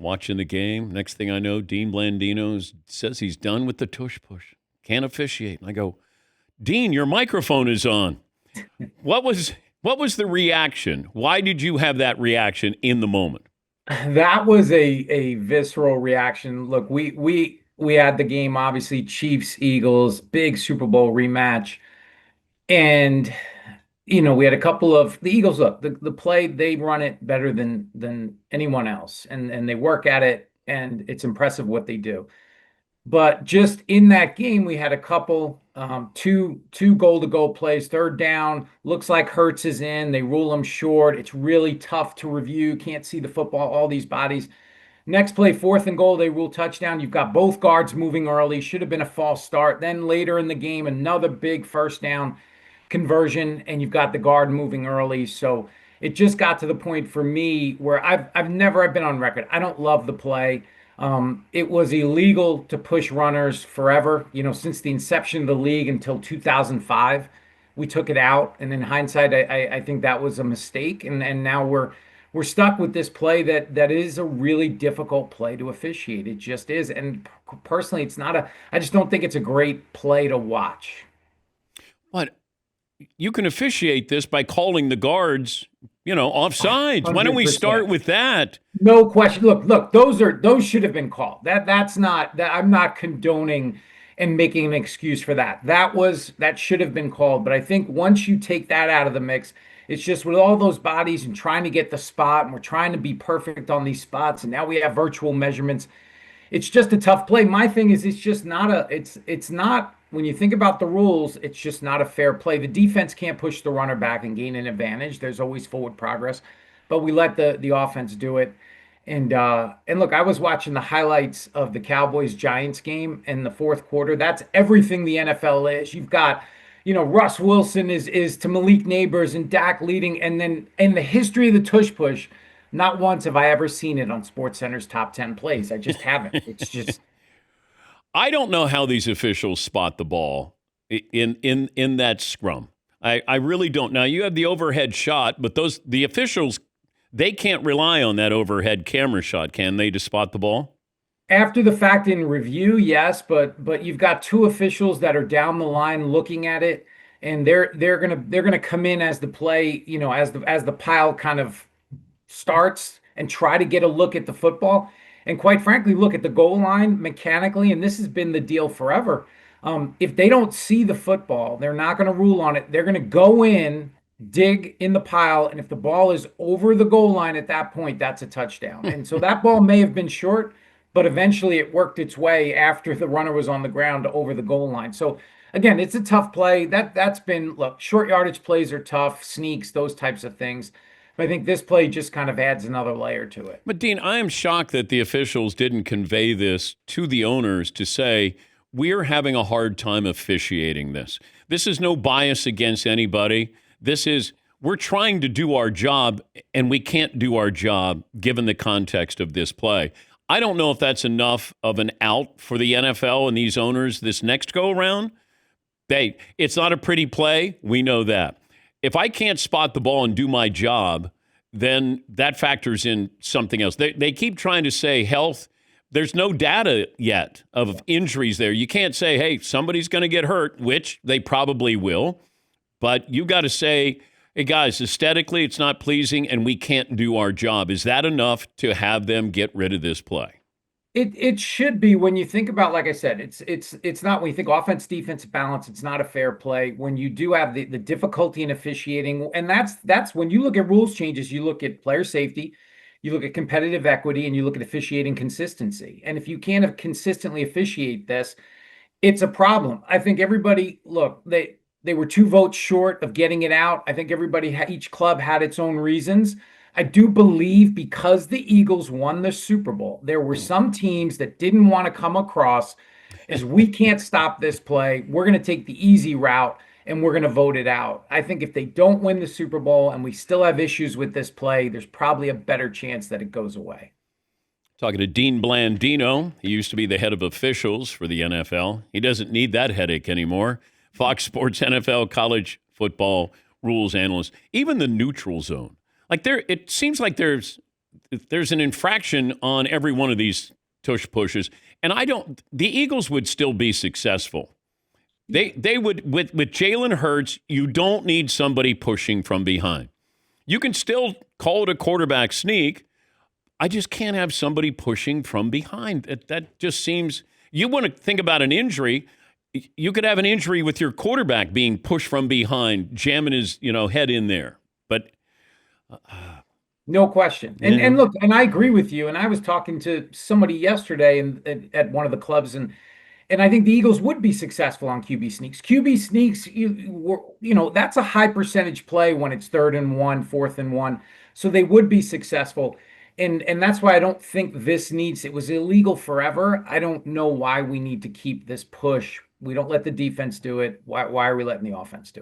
watching the game. Next thing I know, Dean Blandino says he's done with the tush push. Can't officiate. And I go, Dean, your microphone is on. What was the reaction? Why did you have that reaction in the moment? That was a visceral reaction. Look, we had the game, obviously, Chiefs, Eagles, big Super Bowl rematch. And we had a couple of the Eagles. Look, the play, they run it better than anyone else, and they work at it, and it's impressive what they do. But just in that game, we had a couple, two goal to go plays, third down. Looks like Hurts is in. They rule him short. It's really tough to review. Can't see the football, all these bodies. Next play, fourth and goal, they rule touchdown. You've got both guards moving early. Should have been a false start. Then later in the game, another big first down conversion, and you've got the guard moving early. So it just got to the point for me where I've been on record. I don't love the play. It was illegal to push runners forever, since the inception of the league until 2005. We took it out, and in hindsight, I think that was a mistake, and now we're stuck with this play that is a really difficult play to officiate. It just is, and personally, it's not a. I just don't think it's a great play to watch. What? You can officiate this by calling the guards, offsides. Why don't we start 100%. with that? No question. Look, those should have been called. That's not that I'm not condoning and making an excuse for that. That should have been called. But I think once you take that out of the mix, it's just with all those bodies and trying to get the spot, and we're trying to be perfect on these spots, and now we have virtual measurements. It's just a tough play. My thing is it's just not it's not when you think about the rules, it's just not a fair play. The defense can't push the runner back and gain an advantage. There's always forward progress, but we let the offense do it. And look, I was watching the highlights of the Cowboys Giants game in the fourth quarter. That's everything the NFL is. You've got, Russ Wilson is to Malik Neighbors and Dak leading, and then in the history of the tush push, not once have I ever seen it on SportsCenter's top 10 plays. I just haven't. It's just I don't know how these officials spot the ball in that scrum. I really don't. Now you have the overhead shot, but the officials, they can't rely on that overhead camera shot, can they, to spot the ball? after the fact in review, yes, but you've got two officials that are down the line looking at it, and they're gonna come in as the play, as the pile kind of starts and try to get a look at the football. And quite frankly, look at the goal line mechanically, and this has been the deal forever. If they don't see the football, they're not going to rule on it. They're going to go in, dig in the pile, and if the ball is over the goal line at that point, that's a touchdown. And so that ball may have been short, but eventually it worked its way after the runner was on the ground over the goal line. So again, it's a tough play. That's been, look, short yardage plays are tough, sneaks, those types of things. But I think this play just kind of adds another layer to it. But Dean, I am shocked that the officials didn't convey this to the owners to say, we're having a hard time officiating this. This is no bias against anybody. We're trying to do our job, and we can't do our job given the context of this play. I don't know if that's enough of an out for the NFL and these owners this next go around. It's not a pretty play. We know that. If I can't spot the ball and do my job, then that factors in something else. They keep trying to say health. There's no data yet of injuries there. You can't say, hey, somebody's going to get hurt, which they probably will. But you got to say, hey, guys, aesthetically, it's not pleasing and we can't do our job. Is that enough to have them get rid of this play? It should be when you think about, like I said, it's not when you think offense defense balance, it's not a fair play. When you do have the difficulty in officiating, and that's when you look at rules changes, you look at player safety, you look at competitive equity, and you look at officiating consistency. And if you can't consistently officiate this, it's a problem. I think everybody, look, they were 2 votes short of getting it out. I think each club had its own reasons. I do believe because the Eagles won the Super Bowl, there were some teams that didn't want to come across as we can't stop this play. We're going to take the easy route and we're going to vote it out. I think if they don't win the Super Bowl and we still have issues with this play, there's probably a better chance that it goes away. Talking to Dean Blandino. He used to be the head of officials for the NFL. He doesn't need that headache anymore. Fox Sports NFL college football rules analyst. Even the neutral zone. It seems like there's there's an infraction on every one of these tush pushes, and the Eagles would still be successful. They would with Jalen Hurts. You don't need somebody pushing from behind. You can still call it a quarterback sneak. I just can't have somebody pushing from behind. That just seems. You want to think about an injury. You could have an injury with your quarterback being pushed from behind, jamming his head in there. But no question. And look, and I agree with you. And I was talking to somebody yesterday at one of the clubs, and I think the Eagles would be successful on QB sneaks. QB sneaks, that's a high percentage play when it's 3rd and 1, 4th and 1. So they would be successful. And that's why I don't think it was illegal forever. I don't know why we need to keep this push. We don't let the defense do it. Why are we letting the offense do it?